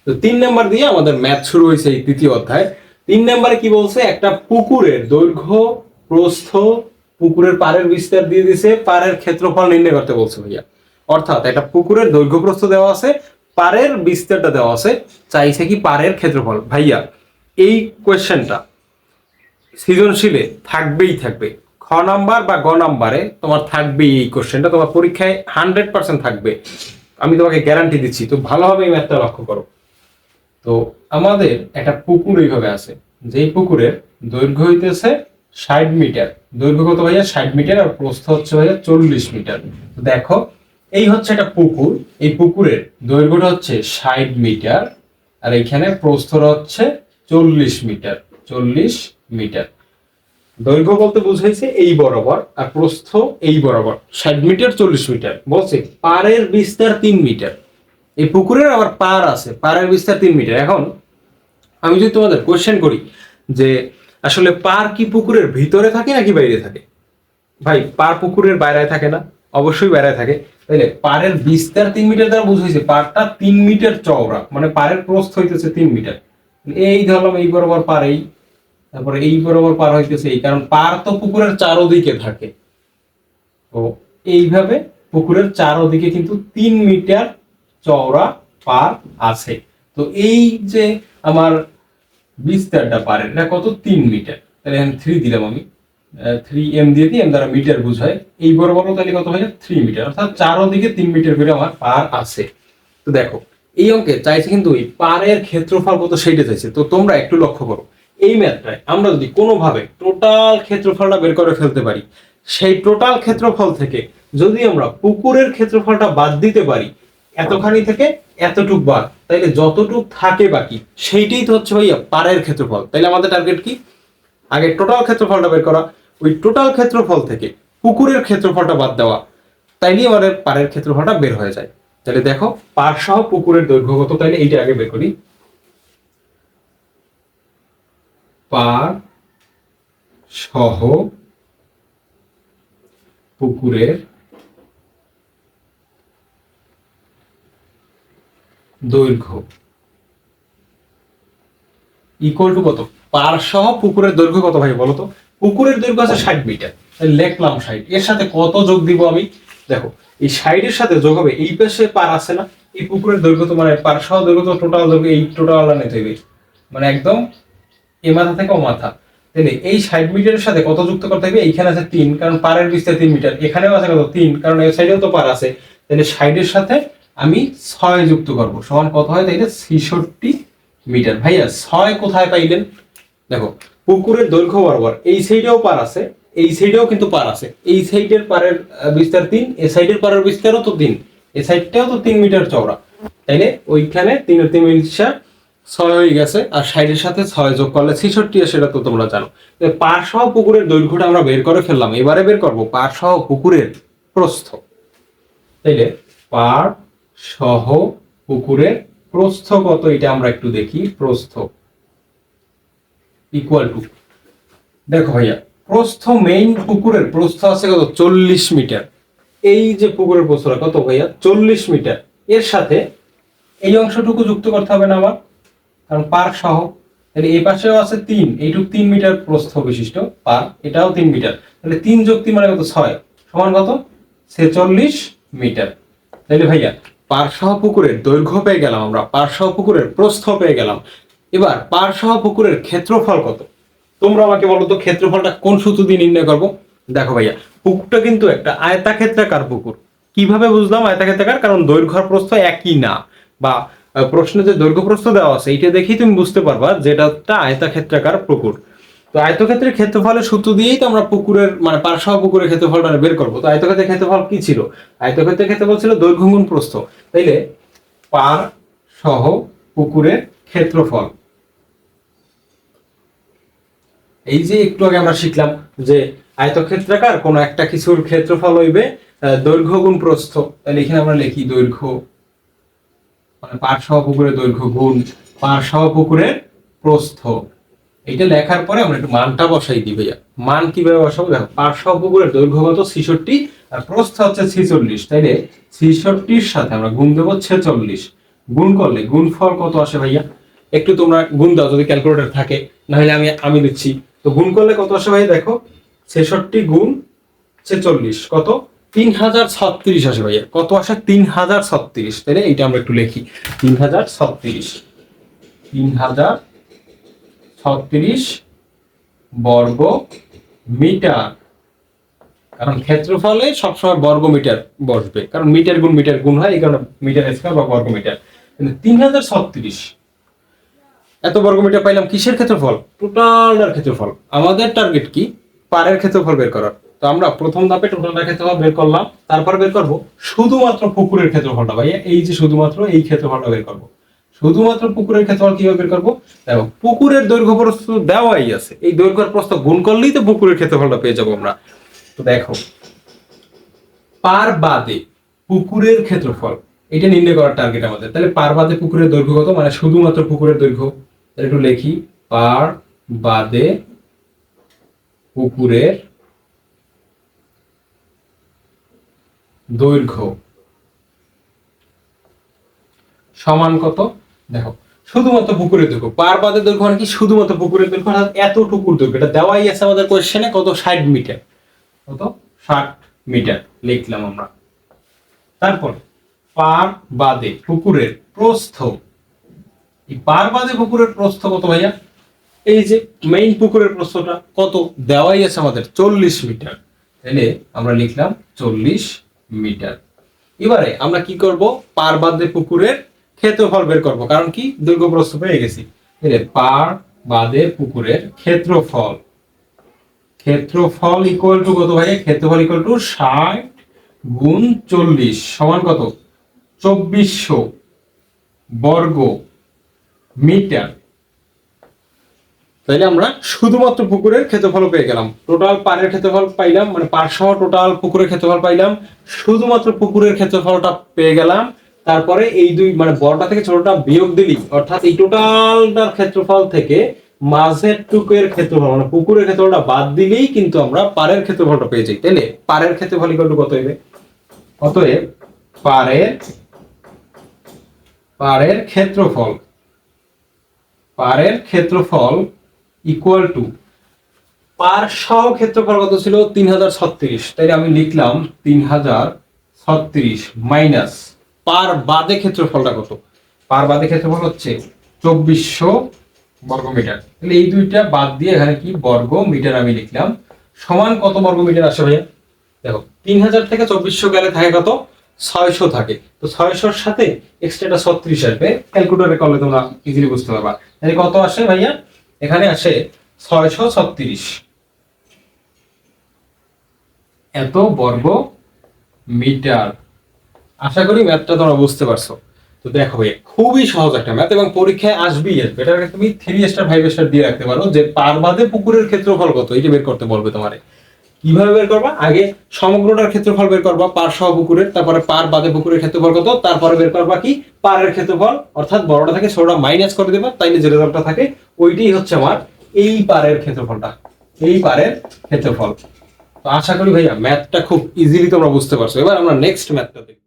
তো 3 নাম্বার দিয়ে আমাদের ম্যাথ শুরু হয়েছে এই তৃতীয় অধ্যায়। 3 নাম্বারে কি বলছে, একটা পুকুরের দৈর্ঘ্য, প্রস্থ, পুকুরের পাড়ের বিস্তার দিয়ে দিছে, পাড়ের ক্ষেত্রফল নির্ণয় করতে বলছে ভাইয়া। অর্থাৎ একটা পুকুরের দৈর্ঘ্য প্রস্থ দেওয়া আছে, পাড়ের বিস্তারটা দেওয়া আছে, চাইছে কি পাড়ের ক্ষেত্রফল। ভাইয়া এই কোয়েশ্চেনটা সৃজনশীলে থাকবেই থাকবে, খ নাম্বার বা গ নাম্বারে তোমার থাকবেই এই কোশ্চেনটা, তোমার পরীক্ষায় 100% থাকবে, আমি তোমাকে গ্যারান্টি দিচ্ছি। তো ভালোভাবে এই ম্যাথটা লক্ষ্য করো। তো আমাদের একটা পুকুর এইভাবে আছে, যেই পুকুরের দৈর্ঘ্য হইতেছে 60 মিটার। দৈর্ঘ্য কত ভাইয়া? 60 মিটার। আর প্রস্থ হচ্ছে ভাইয়া 40 মিটার। তো দেখো, এই হচ্ছে একটা পুকুর, এই পুকুরের দৈর্ঘ্যটা হচ্ছে 60 মিটার, আর এইখানে প্রস্থটা হচ্ছে 40 মিটার। 40 মিটার দৈর্ঘ্য বলতে বুঝাইছে এই বরাবর, আর প্রস্থ এই বরাবর, 60 মিটার 40 মিটার। বলছে পাড়ের বিস্তার 3 মিটার। এই পুকুরের আবার পাড় আছে, পাড়ের বিস্তার 3 মিটার। এখন আমি যদি তোমাদের কোশ্চেন করি যে আসলে পাড় কি পুকুরের ভিতরে থাকে নাকি বাইরে থাকে? ভাই পাড় পুকুরের বাইরে থাকে না? অবশ্যই বাইরে থাকে। তাইলে পাড়ের বিস্তার 3 মিটার দ্বারা বুঝাইছে পাড়টা 3 মিটার চওড়া, মানে পাড়ের প্রস্থ হইতেছে 3 মিটার। এই ধরলাম এই বরাবর পার, এই তারপরে এই বরাবর পার হইতেছে এই, কারণ পার তো পুকুরের চারোদিকে থাকে। তো এইভাবে পুকুরের চারোদিকে কিন্তু 3 মিটার চওড়া পার আছে। তো এই যে আমার বিস্তারটা পারের, এটা কত? 3 মিটার। তাহলে এখানে 3 দিলাম আমি, 3m দিয়ে দিই, এম দ্বারা মিটার বুঝায়। এই বরাবর তাহলে কত হয়? 3 মিটার। অর্থাৎ চারোদিকে 3 মিটার করে আমার পার আছে। তো দেখো, এই অঙ্কে চাইছে কিন্তু এই পারের ক্ষেত্রফল কত সেইটা চাইছে। তো তোমরা একটু লক্ষ্য করো, এই ম্যাথটায় আমরা যদি কোনোভাবে টোটাল ক্ষেত্রফলটা বের করে ফেলতে পারি, সেই টোটাল ক্ষেত্রফল থেকে যদি আমরা পুকুরের ক্ষেত্রফলটা বাদ দিতে পারি, এতখানি থেকে এতটুক বাদ, তাইলে যতটুক থাকে বাকি সেইটাই তো হচ্ছে ভাইয়া পাড়ের ক্ষেত্রফল। তাইলে আমাদের টার্গেট কি? আগে টোটাল ক্ষেত্রফলটা বের করা, ওই টোটাল ক্ষেত্রফল থেকে পুকুরের ক্ষেত্রফলটা বাদ দেওয়া, তাইলেই আমাদের পাড়ের ক্ষেত্রফলটা বের হয়ে যায়। তাহলে দেখো, পাড় সহ পুকুরের দৈর্ঘ্য কত, তাইলে এইটা আগে বের করি। পাড় সহ পুকুরের দৈর্ঘ্য ইকুয়াল টু কত? পাড় সহ পুকুরের দৈর্ঘ্য কত ভাই বলো তো? পুকুরের দৈর্ঘ্য আছে 60 মিটার, লিখলাম 60। এর সাথে কত যোগ দিব আমি? দেখো, এই 60 এর সাথে যোগ হবে এই পাশে পার আছে না, এই পুকুরের দৈর্ঘ্য তো মানে পাড় সহ দৈর্ঘ্য তো টোটাল দৈর্ঘ্য, এই টোটালটা নিতে হবে, মানে একদম এ মাথা থেকে ও মাথা। তাহলে এই 60 মিটারের সাথে কত যুক্ত করতে হবে? এইখানে আছে 3, কারণ পাড়ের বিস্তার 3 মিটার। এখানেও আছে কত? 3, কারণ এই সাইডেও তো পার আছে। তাহলে 60 এর সাথে আমি 6 যুক্ত করব, সমান কত হয়? তাইলে 66 মিটার। ভাইয়া 6 কোথায় পাইলেন? দেখো, পুকুরের দৈর্ঘ্য বরাবর এই সাইডেও পার আছে, এই সাইডেও কিন্তু পার আছে। এই সাইডের পারের বিস্তার 3, এই সাইডের পারের বিস্তারও তো 3, এই সাইডটাও তো 3 মিটার চওড়া। তাইলে ওইখানে 3 আর 3 মিটার 6 হয়ে গেছে, আর 60 এর সাথে 6 যোগ করলে 66, সেটা তো তোমরা জানো। পার সহ পুকুরের দৈর্ঘ্যটা আমরা বের করে ফেললাম। এবারে বের করব পার সহ পুকুরের প্রস্থ। তাইলে পার সহ পুকুরের প্রস্থ কত, এটা আমরা একটু দেখি। প্রস্থ ইকুয়াল টু, দেখো ভাইয়া, প্রস্থ মেইন পুকুরের প্রস্থ আছে কত? 40 মিটার। এই যে পুকুরের প্রস্থটা কত ভাইয়া? 40 মিটার। এর সাথে এই অংশটুকু যুক্ত করতে হবে না আমার, কারণ পার সহ। তাহলে এই পাশেও আছে 3, এইটুক 3 মিটার প্রস্থ বিশিষ্ট পার, এটাও 3 মিটার। তাহলে 3 যোগ 3 মানে কত? 6, সমান কত? 46 মিটার। তাহলে ভাইয়া পার সহ পুকুরের দৈর্ঘ্য পেয়ে গেলাম আমরা, পার সহ পুকুরের প্রস্থ পেয়ে গেলাম। এবার পার সহ পুকুরের ক্ষেত্রফল কত? তোমরা আমাকে বলো তো, ক্ষেত্রফলটা কোন সূত্র দিয়ে নির্ণয় করবো? দেখো ভাইয়া, পুকুরটা কিন্তু একটা আয়তাক্ষেত্রাকার পুকুর। কিভাবে বুঝলাম আয়তাক্ষেত্রাকার? কারণ দৈর্ঘ্য আর প্রস্থ একই না, বা প্রশ্নে যে দৈর্ঘ্য প্রস্থ দেওয়া আছে এইটা দেখেই তুমি বুঝতে পারবা যেটা একটা আয়তাক্ষেত্রাকার পুকুর। তো আয়তক্ষেত্রের ক্ষেত্রফলের সূত্র দিয়েই তো আমরা পুকুরের মানে পার সহ পুকুরের ক্ষেত্রফলটা বের করবো। তো আয়তক্ষেত্রের ক্ষেত্রফল কি ছিল? আয়তক্ষেত্রের ক্ষেত্রফল ছিল দৈর্ঘ্য গুণ প্রস্থ। তাইলে পার সহ পুকুরের ক্ষেত্রফল, এই যে একটু আগে আমরা শিখলাম যে আয়তক্ষেত্রাকার কোন একটা কিছুর ক্ষেত্রফল হইবে দৈর্ঘ্য গুণ প্রস্থ। তাহলে এখানে আমরা লিখি দৈর্ঘ্য মানে পার সহ পুকুরের দৈর্ঘ্য গুণ পার সহ পুকুরের প্রস্থ। এটা লেখার পরে আমরা একটু মানটা বসাই দিই ভাইয়া। মান কিভাবে বসাবো? দেখো, পার সহ পুকুরের দৈর্ঘ্য কত? 66, আর প্রস্থ হচ্ছে 46। তাইলে 66 সাথে আমরা গুণ দেবো 46, গুণ করলে গুণফল কত আসে ভাইয়া? একটু তোমরা গুণ দাও যদি ক্যালকুলেটর থাকে, না হলে আমি দিচ্ছি। তো গুণ করলে কত আসে ভাইয়া? দেখো 66 গুণ 46 কত? 3036 আসে ভাইয়া। কত আসে? 3036। তাহলে এইটা আমরা একটু লিখি, 3036 3036 বর্গ মিটার। কারণ ক্ষেত্রফলে সবসময় বর্গ মিটার বসবে, কারণ মিটার গুণ হয়, এই কারণে মিটার স্কয়ার বা বর্গ মিটার। কিন্তু 3036 এত বর্গ মিটার পাইলাম কিসের ক্ষেত্রফল? টোটালটার ক্ষেত্রফল। আমাদের টার্গেট কি? পারের ক্ষেত্রফল বের করার। তো আমরা প্রথম ধাপে টোটালটার ক্ষেত্রফল বের করলাম, তারপর বের করব শুধুমাত্র পুকুরের ক্ষেত্রফলটা ভাইয়া। এই যে শুধুমাত্র এই ক্ষেত্রফলটা বের করব। শুধুমাত্র পুকুরের ক্ষেত্রফল কিভাবে বের করব? দেখো পুকুরের দৈর্ঘ্য প্রস্থ দেওয়াই আছে, এই দৈর্ঘ্য প্রস্থ গুণ করলেই তো পুকুরের ক্ষেত্রফলটা পেয়ে যাবো আমরা। তো দেখো পার বাদে পুকুরের ক্ষেত্রফল এটা নির্ণয় করার টার্গেট আমাদের। তাহলে পার বাদে পুকুরের দৈর্ঘ্য কত? মানে শুধুমাত্র পুকুরের দৈর্ঘ্য। তাহলে একটু লিখি, পার বাদে পুকুরের দৈর্ঘ্য সমান কত? দেখো শুধুমাত্র পুকুরের দৈর্ঘ্য, পার বাদে দৈর্ঘ্য মানে কি? শুধুমাত্র পুকুরের দৈর্ঘ্য, অর্থাৎ এতটুকুর দৈর্ঘ্য। এটা দেওয়াই আছে আমাদের কোশ্চেনে, কত? 60 মিটার। কত? 60 মিটার লিখলাম আমরা। তারপর পার বাদে পুকুরের প্রস্থ, এই পার বাদে পুকুরের প্রস্থ কত ভাইয়া? এই যে মেইন পুকুরের প্রস্থটা কত দেওয়াই আছে আমাদের, 40 মিটার। তাহলে আমরা লিখলাম 40 মিটার। এবারে আমরা কি করব? পার বাদে পুকুরের ক্ষেত্রফল বের করব, কারণ কি দৈর্ঘ্য প্রস্থ পেয়ে গেছি। তাহলে পার বাদে পুকুরের ক্ষেত্রফল, ক্ষেত্রফল ইকুয়াল টু কত ভাইয়া? ক্ষেত্রফল ইকুয়াল টু 60 গুণ 40 সমান কত? 2400 বর্গ মিটার। তাইলে আমরা শুধুমাত্র পুকুরের ক্ষেত্রফল পেয়ে গেলাম, টোটাল পারের ক্ষেত্রফল পাইলাম, মানে পার সহ টোটাল পুকুরের ক্ষেত্রফল পাইলাম, শুধুমাত্র পুকুরের ক্ষেত্রফলটা পেয়ে গেলাম। তারপরে এই দুই মানে বড়টা থেকে ছোটটা বিয়োগ দিলি, অর্থাৎ এই টোটালটার ক্ষেত্রফল থেকে মাঝের টুকের ক্ষেত্রফল মানে পুকুরের ক্ষেত্রফলটা বাদ দিলেই কিন্তু আমরা পারের ক্ষেত্রফলটা পেয়ে যাই। তাহলে পারের ক্ষেত্রফল ইকুয়াল টু কত হবে? অতএব পারের ক্ষেত্রফল, পারের ক্ষেত্রফল ইকুয়াল টু পার সহ ক্ষেত্রফল কত ছিল? 3036। তাইলে আমি লিখলাম 3036 মাইনাস পার বাদে ক্ষেত্রফলটা কত? পার বাদে ক্ষেত্রফল হচ্ছে 2400 বর্গ মিটার। তাহলে এই দুইটা বাদ দিয়ে এখানে কি বর্গ মিটার আমি লিখলাম, সমান কত বর্গ মিটার আসে ভাইয়া? দেখো 3000 থেকে 2400 গেলে থাকে কত? 600 থাকে। তো 600-র সাথে এক্সট্রাটা 36 আসবে, ক্যালকুলেটরে করলে তোমরা ইজিলি বুঝতে পারবা। তাহলে কত আসে ভাইয়া? এখানে আসে 636 এত বর্গ মিটার। আশা করি ম্যাথটা তোমরা বুঝতে পারছো। তো দেখো ভাইয়া খুবই সহজ একটা ম্যাথ, এবং পরীক্ষায় আসবেই আসবে। এটাকে তুমি 3 স্টার 5 স্টার দিয়ে রাখতে পারো, যে পার বাদে পুকুরের ক্ষেত্রফল কত এটা বের করতে বলবে তোমারে। কিভাবে বের করবা? আগে সমগ্রটার ক্ষেত্রফল বের করবা পার সহ পুকুরের, তারপরে পার বাদে পুকুরের ক্ষেত্রফল কত, তারপরে বের করবা কি পারের ক্ষেত্রফল, অর্থাৎ বড়টা থেকে ছোটটা মাইনাস করে দেবা, তাইলে যে রেজাল্টটা থাকে ওইটাই হচ্ছে আমার এই পারের ক্ষেত্রফলটা, এই পারের ক্ষেত্রফল। তো আশা করি ভাইয়া ম্যাথটা খুব ইজিলি তোমরা বুঝতে পারছো। এবার আমরা নেক্সট ম্যাথটা দেখব।